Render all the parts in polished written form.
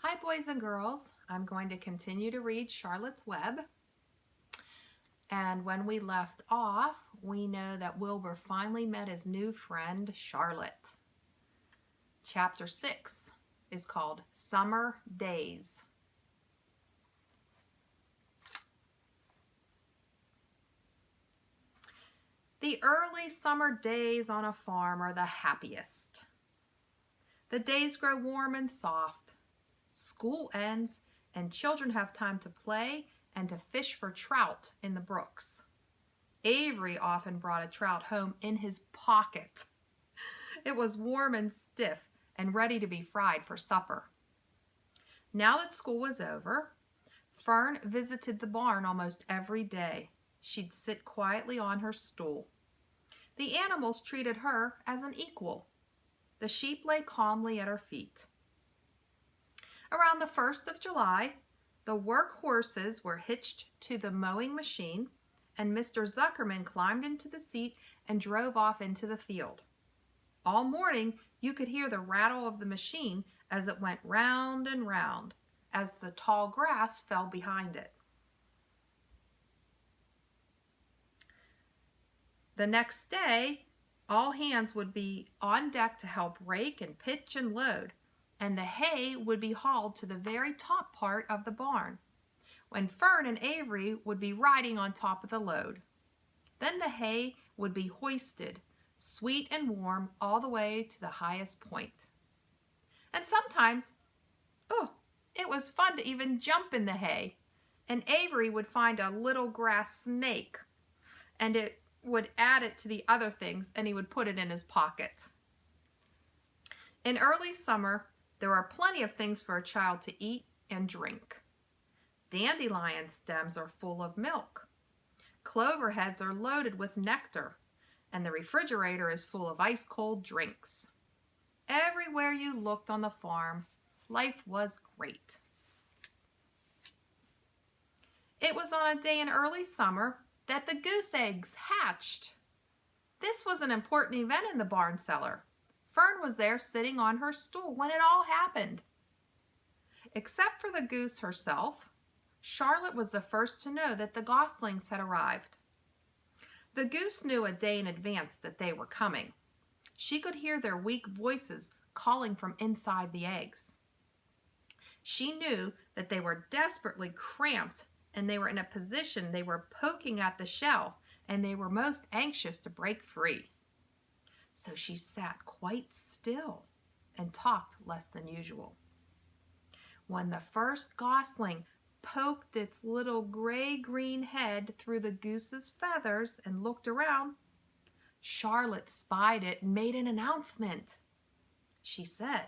Hi, boys and girls. I'm going to continue to read Charlotte's Web. And when we left off, we know that Wilbur finally met his new friend, Charlotte. Chapter 6 is called Summer Days. The early summer days on a farm are the happiest. The days grow warm and soft. School ends and children have time to play and to fish for trout in the brooks. Avery often brought a trout home in his pocket. It was warm and stiff and ready to be fried for supper. Now that school was over, Fern visited the barn almost every day. She'd sit quietly on her stool. The animals treated her as an equal. The sheep lay calmly at her feet. Around the 1st of July, the work horses were hitched to the mowing machine, and Mr. Zuckerman climbed into the seat and drove off into the field. All morning, you could hear the rattle of the machine as it went round and round, as the tall grass fell behind it. The next day, all hands would be on deck to help rake and pitch and load, and the hay would be hauled to the very top part of the barn, when Fern and Avery would be riding on top of the load. Then the hay would be hoisted, sweet and warm, all the way to the highest point. And sometimes, it was fun to even jump in the hay, and Avery would find a little grass snake, and it would add it to the other things, and he would put it in his pocket. In early summer, there are plenty of things for a child to eat and drink. Dandelion stems are full of milk. Clover heads are loaded with nectar, and the refrigerator is full of ice-cold drinks. Everywhere you looked on the farm, life was great. It was on a day in early summer that the goose eggs hatched. This was an important event in the barn cellar. Fern was there sitting on her stool when it all happened. Except for the goose herself, Charlotte was the first to know that the goslings had arrived. The goose knew a day in advance that they were coming. She could hear their weak voices calling from inside the eggs. She knew that they were desperately cramped and they were in a position they were poking at the shell and they were most anxious to break free. So she sat quite still and talked less than usual. When the first gosling poked its little gray-green head through the goose's feathers and looked around, Charlotte spied it and made an announcement. She said,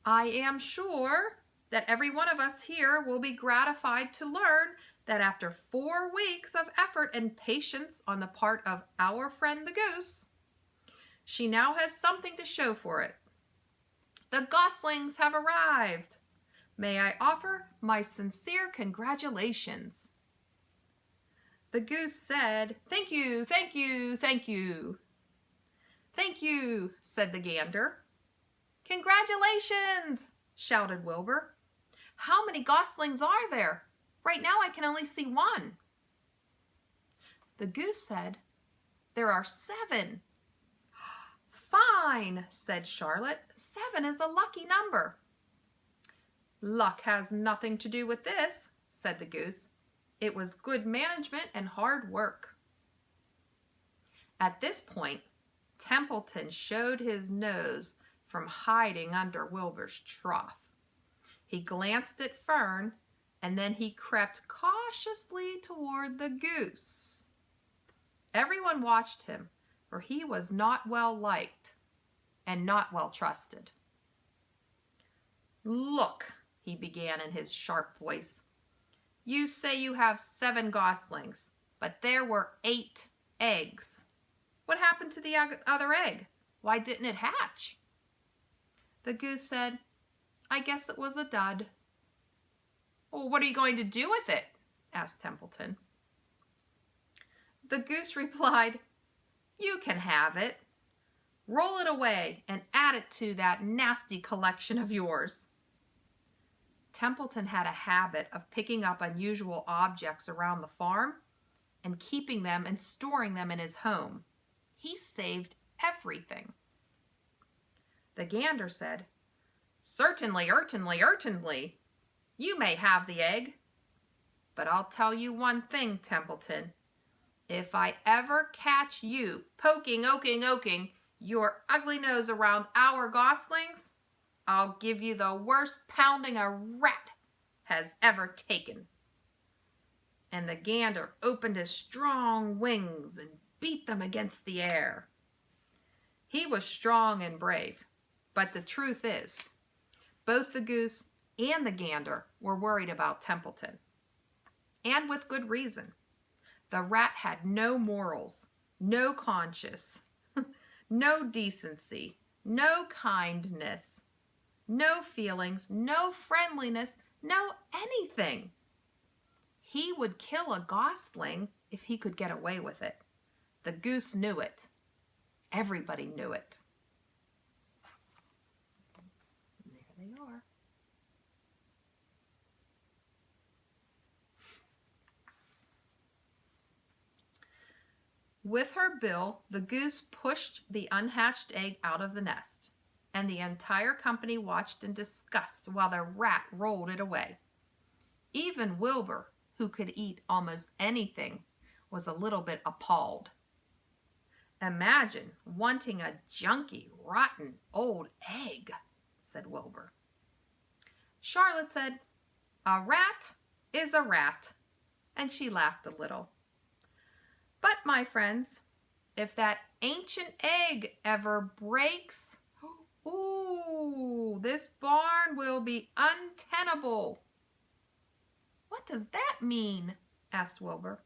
"I am sure that every one of us here will be gratified to learn that after 4 weeks of effort and patience on the part of our friend the goose, she now has something to show for it. The goslings have arrived. May I offer my sincere congratulations." The goose said, "Thank you, thank you, thank you." "Thank you," said the gander. "Congratulations," shouted Wilbur. "How many goslings are there? Right now I can only see one." The goose said, "There are 7. "Fine," said Charlotte. 7 is a lucky number." "Luck has nothing to do with this," said the goose. "It was good management and hard work." At this point, Templeton showed his nose from hiding under Wilbur's trough. He glanced at Fern, and then he crept cautiously toward the goose. Everyone watched him, for he was not well liked and not well trusted. "Look," he began in his sharp voice. "You say you have 7 goslings, but there were 8 eggs. What happened to the other egg? Why didn't it hatch?" The goose said, "I guess it was a dud." "Well, what are you going to do with it?" asked Templeton. The goose replied, "You can have it. Roll it away and add it to that nasty collection of yours." Templeton had a habit of picking up unusual objects around the farm and keeping them and storing them in his home. He saved everything. The gander said, "Certainly, certainly. You may have the egg. But I'll tell you one thing, Templeton. If I ever catch you poking your ugly nose around our goslings, I'll give you the worst pounding a rat has ever taken." And the gander opened his strong wings and beat them against the air. He was strong and brave, but the truth is, both the goose and the gander were worried about Templeton. And with good reason. The rat had no morals, no conscience, no decency, no kindness, no feelings, no friendliness, no anything. He would kill a gosling if he could get away with it. The goose knew it. Everybody knew it. There they are. With her bill, the goose pushed the unhatched egg out of the nest, and the entire company watched in disgust while the rat rolled it away. Even Wilbur, who could eat almost anything, was a little bit appalled. "Imagine wanting a junky, rotten old egg," said Wilbur. Charlotte said, "A rat is a rat," and she laughed a little. "But, my friends, if that ancient egg ever breaks, ooh, this barn will be untenable." "What does that mean?" asked Wilbur.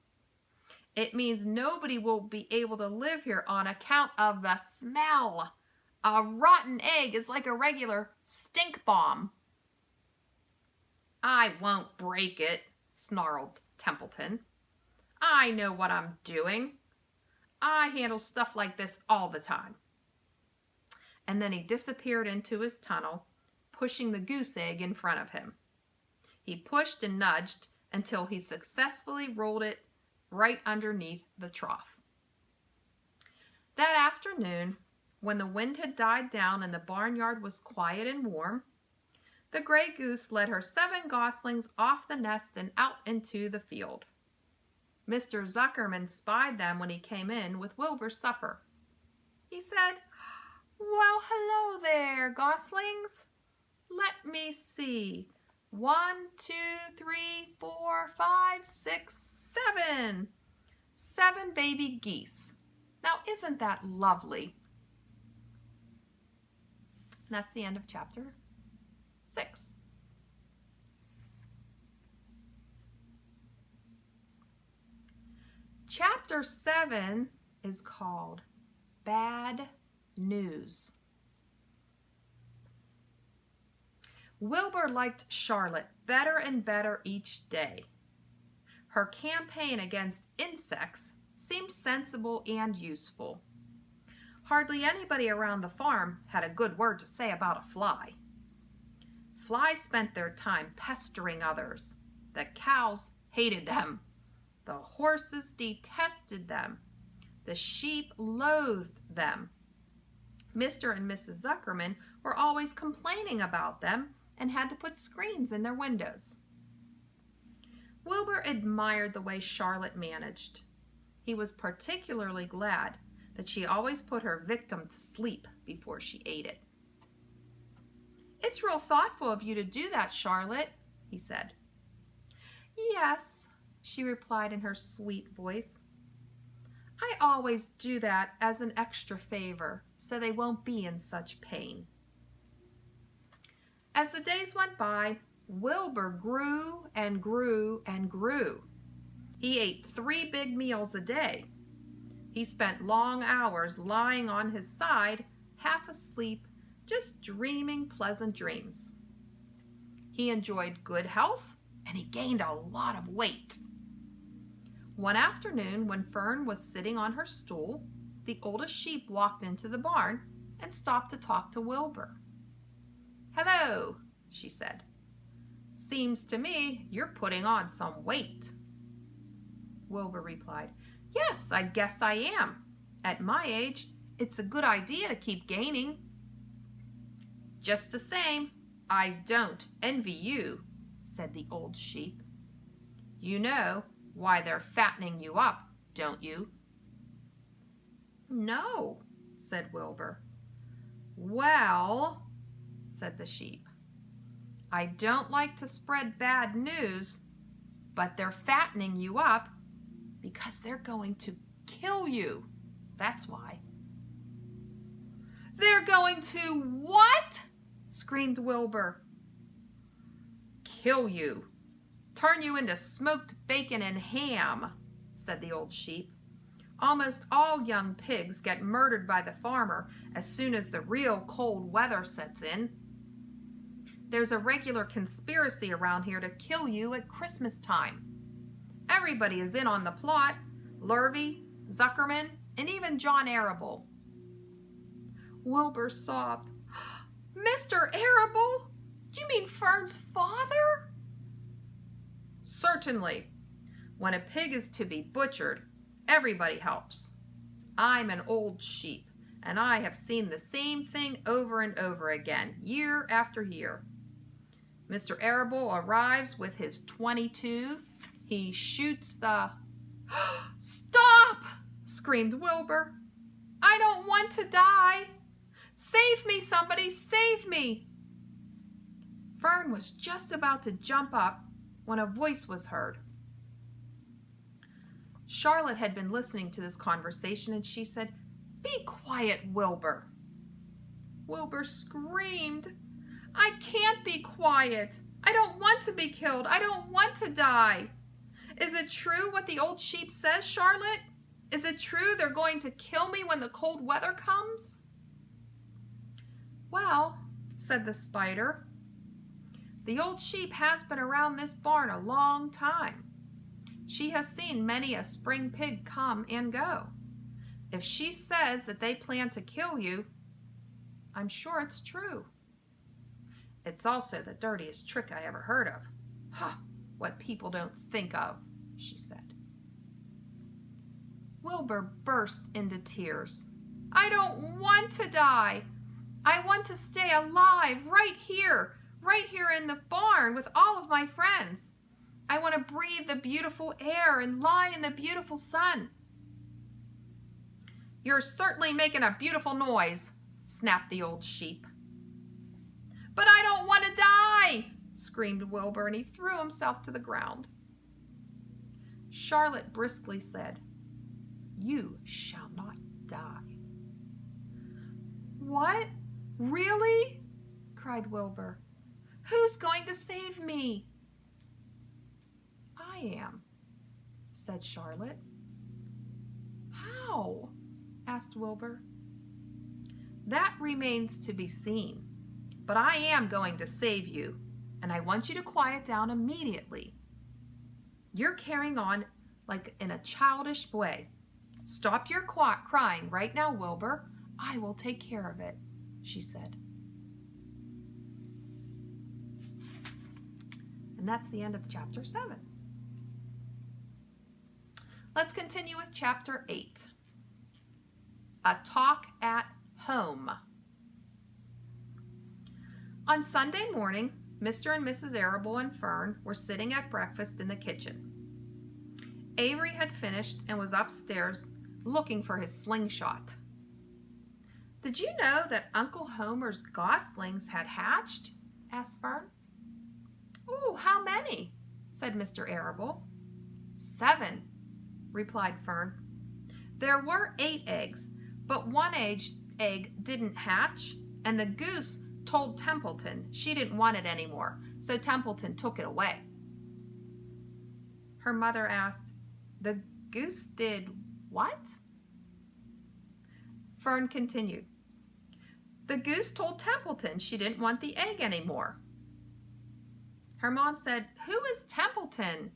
"It means nobody will be able to live here on account of the smell. A rotten egg is like a regular stink bomb." "I won't break it," snarled Templeton. "I know what I'm doing. I handle stuff like this all the time." And then he disappeared into his tunnel, pushing the goose egg in front of him. He pushed and nudged until he successfully rolled it right underneath the trough. That afternoon, when the wind had died down and the barnyard was quiet and warm, the gray goose led her 7 goslings off the nest and out into the field. Mr. Zuckerman spied them when he came in with Wilbur's supper. He said, "Well, hello there, goslings. Let me see. 1, 2, 3, 4, 5, 6, 7. 7 baby geese. Now, isn't that lovely?" And that's the end of chapter 6. Chapter 7 is called Bad News. Wilbur liked Charlotte better and better each day. Her campaign against insects seemed sensible and useful. Hardly anybody around the farm had a good word to say about a fly. Flies spent their time pestering others. The cows hated them. The horses detested them. The sheep loathed them. Mr. and Mrs. Zuckerman were always complaining about them and had to put screens in their windows. Wilbur admired the way Charlotte managed. He was particularly glad that she always put her victim to sleep before she ate it. "It's real thoughtful of you to do that, Charlotte," he said. "Yes," she replied in her sweet voice. "I always do that as an extra favor, so they won't be in such pain." As the days went by, Wilbur grew and grew and grew. He ate 3 big meals a day. He spent long hours lying on his side, half asleep, just dreaming pleasant dreams. He enjoyed good health, and he gained a lot of weight. One afternoon, when Fern was sitting on her stool, the oldest sheep walked into the barn and stopped to talk to Wilbur. "Hello," she said. Seems to me you're putting on some weight. Wilbur replied, Yes, I guess I am. At my age, it's a good idea to keep gaining. Just the same, I don't envy you, said the old sheep. You know why they're fattening you up, don't you? No, said Wilbur. Well, said the sheep, I don't like to spread bad news, but they're fattening you up because they're going to kill you. That's why. They're going to what? Screamed Wilbur. Kill you. Turn you into smoked bacon and ham, said the old sheep. Almost all young pigs get murdered by the farmer as soon as the real cold weather sets in. There's a regular conspiracy around here to kill you at Christmas time. Everybody is in on the plot. Lurvy, Zuckerman, and even John Arable. Wilbur sobbed. Mr. Arable? Do you mean Fern's father? Certainly. When a pig is to be butchered, everybody helps. I'm an old sheep, and I have seen the same thing over and over again, year after year. Mr. Arable arrives with his .22. He shoots the... Stop! Screamed Wilbur. I don't want to die. Save me, somebody, save me. Fern was just about to jump up when a voice was heard. Charlotte had been listening to this conversation, and she said, Be quiet, Wilbur. Wilbur screamed, I can't be quiet. I don't want to be killed. I don't want to die. Is it true what the old sheep says, Charlotte? Is it true they're going to kill me when the cold weather comes? Well, said the spider, the old sheep has been around this barn a long time. She has seen many a spring pig come and go. If she says that they plan to kill you, I'm sure it's true. It's also the dirtiest trick I ever heard of. Ha! What people don't think of, she said. Wilbur burst into tears. I don't want to die. I want to stay alive right here in the barn with all of my friends. I want to breathe the beautiful air and lie in the beautiful sun. You're certainly making a beautiful noise, snapped the old sheep. But I don't want to die, screamed Wilbur, and he threw himself to the ground. Charlotte briskly said, You shall not die. What? Really? Cried Wilbur. Who's going to save me? I am, said Charlotte. How? Asked Wilbur. That remains to be seen, but I am going to save you, and I want you to quiet down immediately. You're carrying on like in a childish way. Stop your crying right now, Wilbur. I will take care of it, she said. And that's the end of chapter 7. Let's continue with chapter 8. A talk at home. On Sunday morning, Mr. and Mrs. Arable and Fern were sitting at breakfast in the kitchen. Avery had finished and was upstairs looking for his slingshot. Did you know that Uncle Homer's goslings had hatched? Asked Fern. Oh, how many? Said Mr. Arable. 7, replied Fern. There were 8 eggs, but one egg didn't hatch, and the goose told Templeton she didn't want it anymore, so Templeton took it away. Her mother asked, The goose did what? Fern continued, The goose told Templeton she didn't want the egg anymore. Her mom said, Who is Templeton?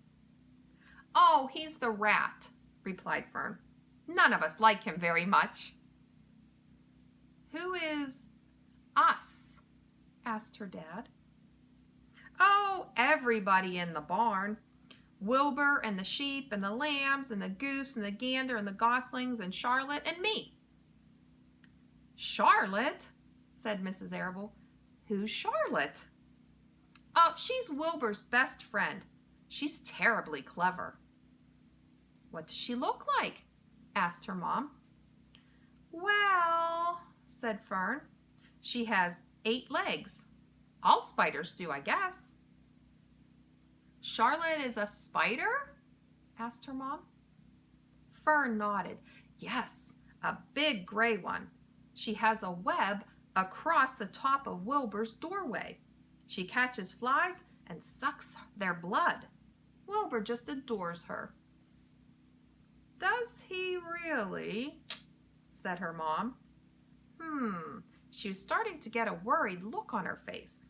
Oh, he's the rat, replied Fern. None of us like him very much. Who is us? Asked her dad. Oh, everybody. everybody in the barn. Wilbur and the sheep and the lambs and the goose and the gander and the goslings and Charlotte and me. Charlotte, said Mrs. Arable. Who's Charlotte? Oh, she's Wilbur's best friend. She's terribly clever. What does she look like? Asked her mom. Well, said Fern, she has 8 legs. All spiders do, I guess. Charlotte is a spider? Asked her mom. Fern nodded. Yes, a big gray one. She has a web across the top of Wilbur's doorway. She catches flies and sucks their blood. Wilbur just adores her. Does he really? Said her mom. She was starting to get a worried look on her face.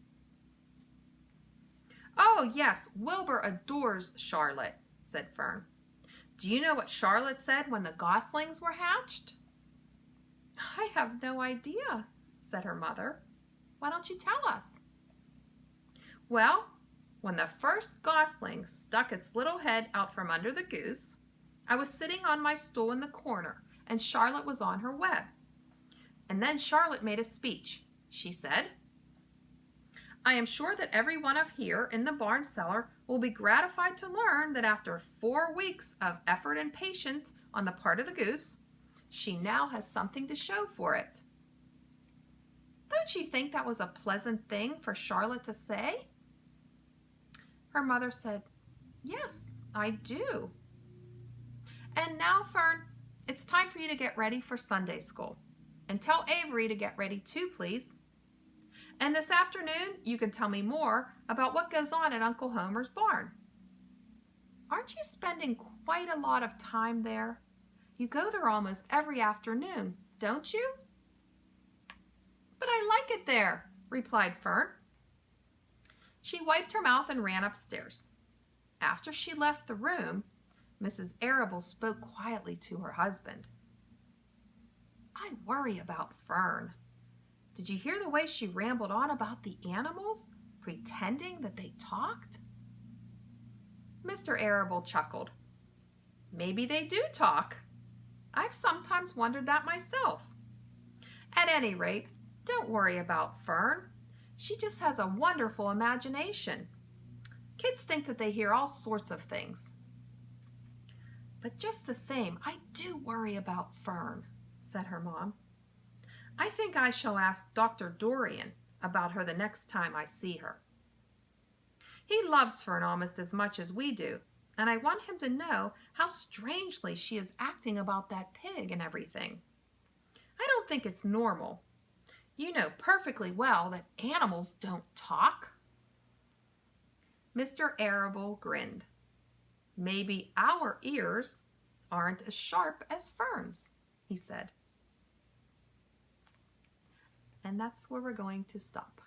Oh, yes, Wilbur adores Charlotte, said Fern. Do you know what Charlotte said when the goslings were hatched? I have no idea, said her mother. Why don't you tell us? Well, when the first gosling stuck its little head out from under the goose, I was sitting on my stool in the corner, and Charlotte was on her web. And then Charlotte made a speech. She said, I am sure that every one of here in the barn cellar will be gratified to learn that after 4 weeks of effort and patience on the part of the goose, she now has something to show for it. Don't you think that was a pleasant thing for Charlotte to say? Her mother said, Yes, I do. And now, Fern, it's time for you to get ready for Sunday school. And tell Avery to get ready too, please. And this afternoon, you can tell me more about what goes on at Uncle Homer's barn. Aren't you spending quite a lot of time there? You go there almost every afternoon, don't you? But I like it there, replied Fern. She wiped her mouth and ran upstairs. After she left the room, Mrs. Arable spoke quietly to her husband. I worry about Fern. Did you hear the way she rambled on about the animals, pretending that they talked? Mr. Arable chuckled. Maybe they do talk. I've sometimes wondered that myself. At any rate, don't worry about Fern. She just has a wonderful imagination. Kids think that they hear all sorts of things. But just the same, I do worry about Fern, said her mom. I think I shall ask Dr. Dorian about her the next time I see her. He loves Fern almost as much as we do, and I want him to know how strangely she is acting about that pig and everything. I don't think it's normal. You know perfectly well that animals don't talk. Mr. Arable grinned. Maybe our ears aren't as sharp as Fern's, he said. And that's where we're going to stop.